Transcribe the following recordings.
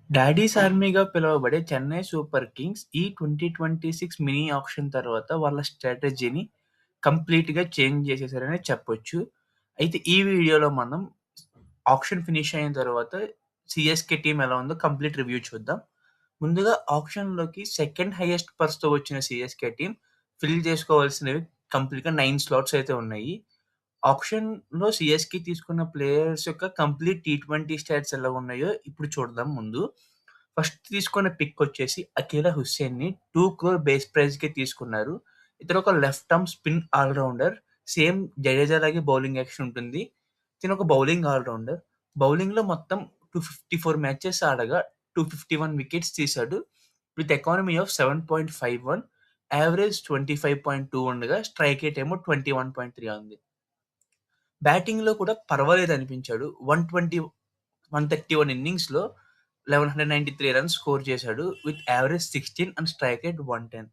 Daddy's ఆర్మీగా పిలువబడే Chennai super Kings ఈ 2026 mini auction తర్వాత వాళ్ళ స్ట్రాటజీని కంప్లీట్‌గా చేంజ్ చేసేసారనే చెప్పొచ్చు. అయితే ఈ వీడియోలో మనం ఆక్షన్ ఫినిష్ అయిన తర్వాత సీఎస్‌కే టీమ్ ఎలా ఉందో కంప్లీట్ రివ్యూ చూద్దాం. ముందుగా ఆక్షన్‌లోకి సెకండ్ హైయెస్ట్ పర్స్‌తో వచ్చిన సీఎస్‌కే టీమ్ ఫిల్ చేసుకోవాల్సినవి కంప్లీట్‌గా 9 స్లాట్స్ అయితే ఉన్నాయి. ఆక్షన్‌లో సీఎస్‌కే తీసుకున్న ప్లేయర్స్ యొక్క కంప్లీట్ టీ20 స్టాట్స్ ఎలా ఉన్నాయో ఇప్పుడు చూద్దాం ముందు. ఫస్ట్ తీసుకున్న పిక్ వచ్చేసి అకీరా హుస్సేన్‌ని 2 క్రోర్ బేస్ ప్రైస్‌కే తీసుకున్నారు. ఇతను ఒక left arm spin all rounder. Same Jadeja లాగే బౌలింగ్ యాక్షన్ ఉంటుంది. ఇతను ఒక బౌలింగ్ ఆల్ రౌండర్. బౌలింగ్‌లో మొత్తం 254 మ్యాచెస్ ఆడగా 251 వికెట్స్ తీశాడు. విత్ ఎకానమీ ఆఫ్ 7.51, యావరేజ్ 25.2 ఉండగా స్ట్రైక్ రేట్ ఏమో 21.3 ఉంది. బ్యాటింగ్‌లో కూడా పర్వాలేదనిపించాడు. 131 ఇన్నింగ్స్‌లో 1193 రన్స్ స్కోర్ చేశాడు. With average 16 and strike rate 110.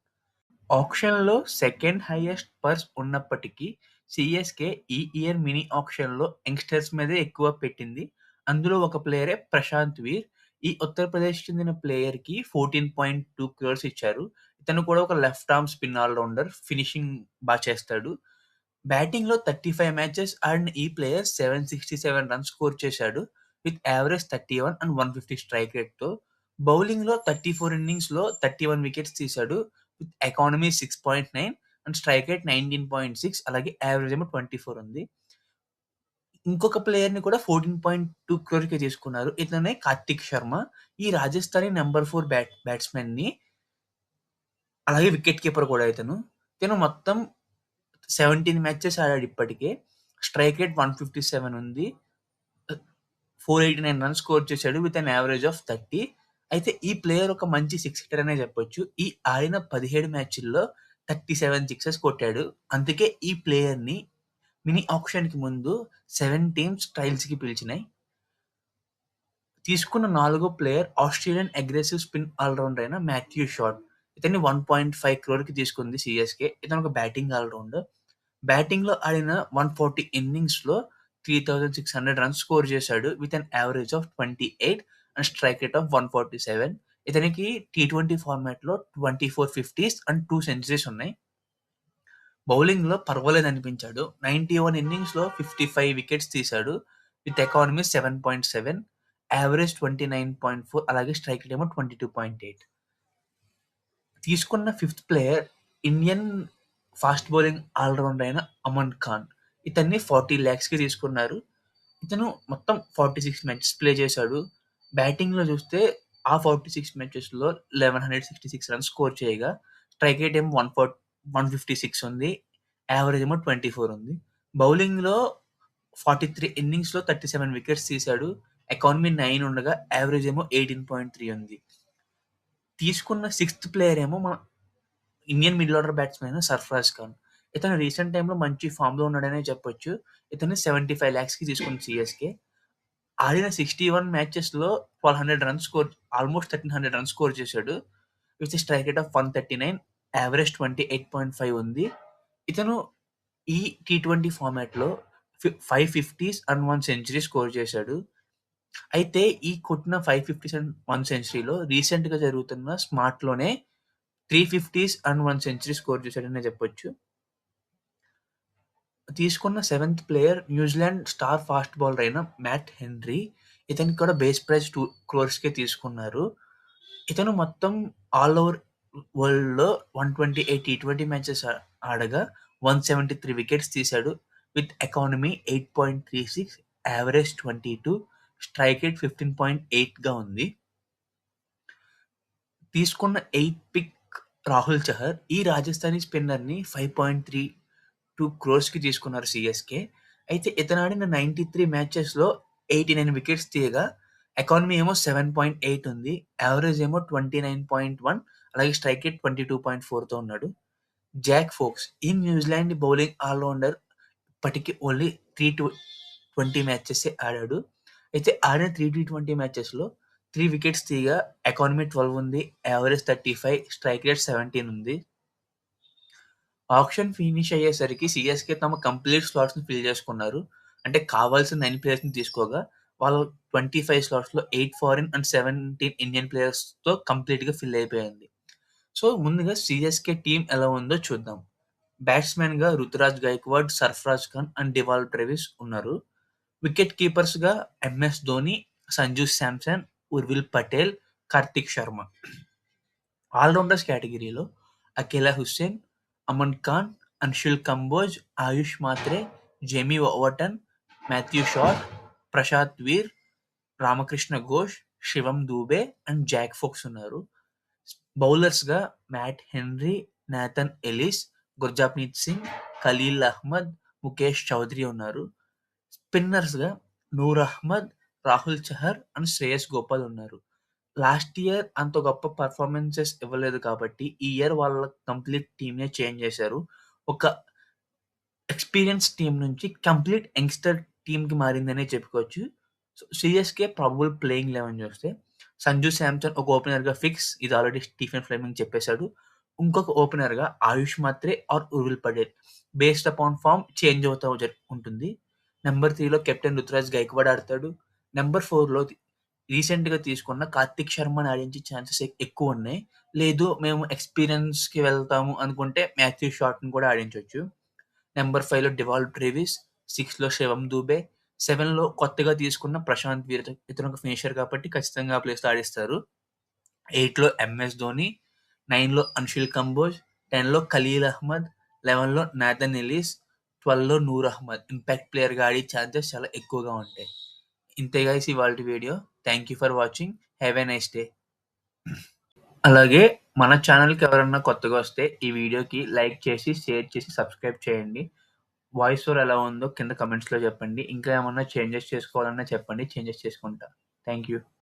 ఆక్షన్‌లో సెకండ్ హైయెస్ట్ పర్స్ ఉన్నప్పటికీ సీఎస్‌కే ఈ ఇయర్ మినీ ఆక్షన్‌లో యంగ్‌స్టర్స్ మీదే ఎక్కువ పెట్టింది. అందులో ఒక ప్లేయరే ప్రశాంత్ వీర్. ఈ ఉత్తరప్రదేశ్ చెందిన ప్లేయర్‌కి 14.2 క్రోర్స్ ఇచ్చారు. ఇతను కూడా ఒక left arm spin all rounder. Finishing చేస్తాడు. బ్యాటింగ్‌లో 35 మ్యాచెస్ ఆడిన ఈ ప్లేయర్ 767 రన్స్ స్కోర్ చేశాడు. విత్ యావరేజ్ 31 అండ్ 150 స్ట్రైక్ రేట్‌తో. బౌలింగ్‌లో 34 ఇన్నింగ్స్‌లో 31 వికెట్స్ తీశాడు. With economy 6.9 and strike rate 19.6, అలాగే యావరేజ్ ఏమో 24 ఉంది. ఇంకొక ప్లేయర్‌ని కూడా 14.2 క్రోర్‌కి తీసుకున్నారు. ఇతనే కార్తిక్ శర్మ. ఈ రాజస్థానీ నంబర్ 4 బ్యాట్స్‌మన్‌ని. అలాగే వికెట్ కీపర్ కూడా ఇతను. ఇతను మొత్తం 17 మ్యాచెస్ ఆడాడు ఇప్పటికే. స్ట్రైక్ రేట్ 157 ఉంది. 489 రన్స్ స్కోర్ చేశాడు విత్ అన్ యావరేజ్ ఆఫ్ 30. అయితే ఈ ప్లేయర్ ఒక మంచి సిక్స్ హిట్టర్ అనే చెప్పొచ్చు. ఈ ఆడిన 17 మ్యాచ్‌ల్లో 37 సిక్సెస్ కొట్టాడు. అందుకే ఈ ప్లేయర్‌ని మినీ ఆక్షన్‌కి ముందు 7 టీమ్స్ ట్రయల్స్‌కి పిలిచినాయి. తీసుకున్న నాలుగో player Australian aggressive spin all rounder అయిన మాథ్యూ షాట్. ఇతన్ని 1.5 క్రోర్‌కి తీసుకుంది సీఎస్‌కే. ఇతను ఒక బ్యాటింగ్ ఆల్ రౌండర్. బ్యాటింగ్‌లో ఆడిన 140 ఇన్నింగ్స్‌లో 3600 రన్స్ స్కోర్ చేశాడు. With an average of 28 and strike rate of 147. ఇతనికి టీ20 ఫార్మాట్‌లో 24 ఫిఫ్టీస్ అండ్ 2 సెంచరీస్ ఉన్నాయి. బౌలింగ్‌లో పర్వాలేదనిపించాడు. 91 ఇన్నింగ్స్‌లో 55 వికెట్స్ తీశాడు. విత్ ఎకానమీ 7.7, యావరేజ్ 29.4, అలాగే స్ట్రైక్ రేట్ ఏమో 22.8. తీసుకున్న fifth player Indian fast bowling all rounder అయిన అమన్ ఖాన్. ఇతన్ని 40 లాక్స్‌కి తీసుకున్నారు. ఇతను మొత్తం 46 మ్యాచెస్ ప్లే చేశాడు. బ్యాటింగ్‌లో చూస్తే ఆ 46 మ్యాచెస్‌లో 1166 రన్స్ స్కోర్ చేయగా స్ట్రైక్ రేట్ ఏమో 156 ఉంది. యావరేజ్ ఏమో 24 ఉంది. బౌలింగ్‌లో 43 ఇన్నింగ్స్‌లో 37 వికెట్స్ తీశాడు. ఎకానమీ 9 ఉండగా యావరేజ్ ఏమో 18.3 ఉంది. తీసుకున్న సిక్స్త్ ప్లేయర్ ఏమో మన Indian middle order batsman Sarfaraz Khan. ఇతను రీసెంట్ టైమ్‌లో మంచి ఫార్మ్‌లో ఉన్నాడనే చెప్పొచ్చు. ఇతన్ని 75 లాక్స్‌కి తీసుకుంది సీఎస్‌కే. ఆడిన 61 మ్యాచెస్‌లో 1200 runs score, almost 1300 runs score చేశాడు. With strike rate of 139, average 28.5 ఉంది. ఇతను ఈ టీ20 ఫార్మాట్‌లో 550స్ అండ్ 1 సెంచరీ స్కోర్ చేశాడు. అయితే ఈ కొట్టిన 550స్ అండ్ 1 సెంచరీలో రీసెంట్‌గా జరుగుతున్న స్మార్ట్‌లోనే 350స్ అండ్ 1 సెంచరీ స్కోర్ చేశాడనే చెప్పొచ్చు. తీసుకున్న seventh player New Zealand star fast bowler అయిన మ్యాట్ హెన్రీ. ఇతనికి కూడా బేస్ ప్రైస్ 2 క్రోర్స్‌కే తీసుకున్నారు. ఇతను మొత్తం ఆల్ ఓవర్ వరల్డ్‌లో 128 టీ20 మ్యాచెస్ ఆడగా 173 వికెట్స్ తీశాడు. With economy 8.36, average 22, strike rate 15.8గా ఉంది. తీసుకున్న ఎయిత్ పిక్ రాహుల్ చహర్. ఈ రాజస్థానీ స్పిన్నర్‌ని 5.32 క్రోర్స్‌కి తీసుకున్నారు సీఎస్‌కే. అయితే ఇతను ఆడిన 93 మ్యాచెస్‌లో 89 వికెట్స్ తీయగా ఎకానమీ ఏమో 7.8 ఉంది. యావరేజ్ ఏమో 29.1, అలాగే స్ట్రైక్ రేట్ 22.4తో ఉన్నాడు. జాక్ ఫోక్స్ ఈ న్యూజిలాండ్ బౌలింగ్ ఆల్ రౌండర్. ఇప్పటికి ఓన్లీ 320 మ్యాచెసే ఆడాడు. అయితే ఆడిన 3T20 మ్యాచెస్‌లో 3 వికెట్స్ తీయగా ఎకానమీ 12 ఉంది. యావరేజ్ 35, స్ట్రైక్ రేట్ 17 ఉంది. ఆక్షన్ ఫినిష్ అయ్యేసరికి సీఎస్‌కే తమ కంప్లీట్ స్లాట్స్‌ని ఫిల్ చేసుకున్నారు. అంటే కావాల్సిన 9 ప్లేయర్స్‌ని తీసుకోగా వాళ్ళ 25 స్లాట్స్‌లో 8 ఫారిన్ అండ్ 17 ఇండియన్ ప్లేయర్స్‌తో కంప్లీట్‌గా ఫిల్ అయిపోయింది. సో, ముందుగా సీఎస్‌కే టీమ్ ఎలా ఉందో చూద్దాం. బ్యాట్స్‌మెన్‌గా Ruturaj Gaikwad, Sarfaraz Khan and Dewald Travis ఉన్నారు. వికెట్ కీపర్స్‌గా ఎంఎస్ ధోని, సంజు శాంసన్, ఉర్విల్ పటేల్, కార్తిక్ శర్మ. ఆల్రౌండర్స్ కేటగిరీలో Akeal Hosein, Aman Khan, Anshul Kamboj, Ayush Mhatre, Jamie Overton, Matthew Short, Prashant Veer, Ramakrishna Ghosh, Shivam Dube and Zak Foulkes ఉన్నారు. బౌలర్స్‌గా Matt Henry, Nathan Ellis, Gurjapneet Singh, Khaleel Ahmed, Mukesh Choudhary ఉన్నారు. స్పిన్నర్స్‌గా నూర్ అహ్మద్, రాహుల్ చహర్ అండ్ శ్రేయస్ గోపాల్ ఉన్నారు. లాస్ట్ ఇయర్ అంత గొప్ప పెర్ఫార్మన్సెస్ ఇవ్వలేదు కాబట్టి, ఈ ఇయర్ వాళ్ళ కంప్లీట్ టీమ్‌నే చేంజ్ చేశారు. ఒక ఎక్స్‌పీరియన్స్ టీమ్ నుంచి కంప్లీట్ యంగ్‌స్టర్ టీమ్‌కి మారిందనే చెప్పుకోవచ్చు. సో, సీఎస్‌కే ప్రాబబుల్ ప్లేయింగ్ 11 చూస్తే సంజు శాంసన్ ఒక ఓపెనర్‌గా ఫిక్స్. ఇది ఆల్రెడీ స్టీఫెన్ ఫ్లెమింగ్ చెప్పేసాడు. ఇంకొక ఓపెనర్‌గా Ayush Mhatre or Urvil Patel. Based upon form change అవుతా ఉంటుంది. నంబర్ 3లో కెప్టెన్ రుతురాజ్ గైక్వాడ్ ఆడతాడు. నంబర్ 4లో రీసెంట్‌గా తీసుకున్న కార్తిక్ శర్మని ఆడించే ఛాన్సెస్ ఎక్కువున్నాయి. లేదు మేము ఎక్స్‌పీరియన్స్‌కి వెళ్తాము అనుకుంటే మాథ్యూ షాట్‌ని కూడా ఆడించొచ్చు. నంబర్ 5లో డివాల్ ట్రేవిస్, 6లో శివం దూబే, 7లో కొత్తగా తీసుకున్న ప్రశాంత్ వీర్ ఇతను ఒక ఫినిషర్ కాబట్టి ఖచ్చితంగా ఆ ప్లేస్‌లో ఆడిస్తారు. 8లో ఎంఎస్ ధోని, 9లో అన్షుల్ కంబోజ్, 10లో ఖలీల్ అహ్మద్, 11లో నాథన్ ఎలిస్, 12లో నూర్ అహ్మద్. ఇంపాక్ట్ ప్లేయర్‌గా ఆడే ఛాన్సెస్ చాలా ఎక్కువగా ఉంటాయి. ఇంతే గైస్ ఇవాల్టి video. Thank you for watching. Have a nice day. అలాగే మన ఛానెల్‌కి ఎవరన్నా కొత్తగా వస్తే ఈ వీడియోకి లైక్ చేసి, షేర్ చేసి, సబ్స్క్రైబ్ చేయండి. వాయిస్ ఓవర్ ఎలా ఉందో కింద కామెంట్స్‌లో చెప్పండి. ఇంకా ఏమన్నా చేంజెస్ చేసుకోవాలన్నా చెప్పండి. చేంజెస్ చేసుకుంటా. Thank you.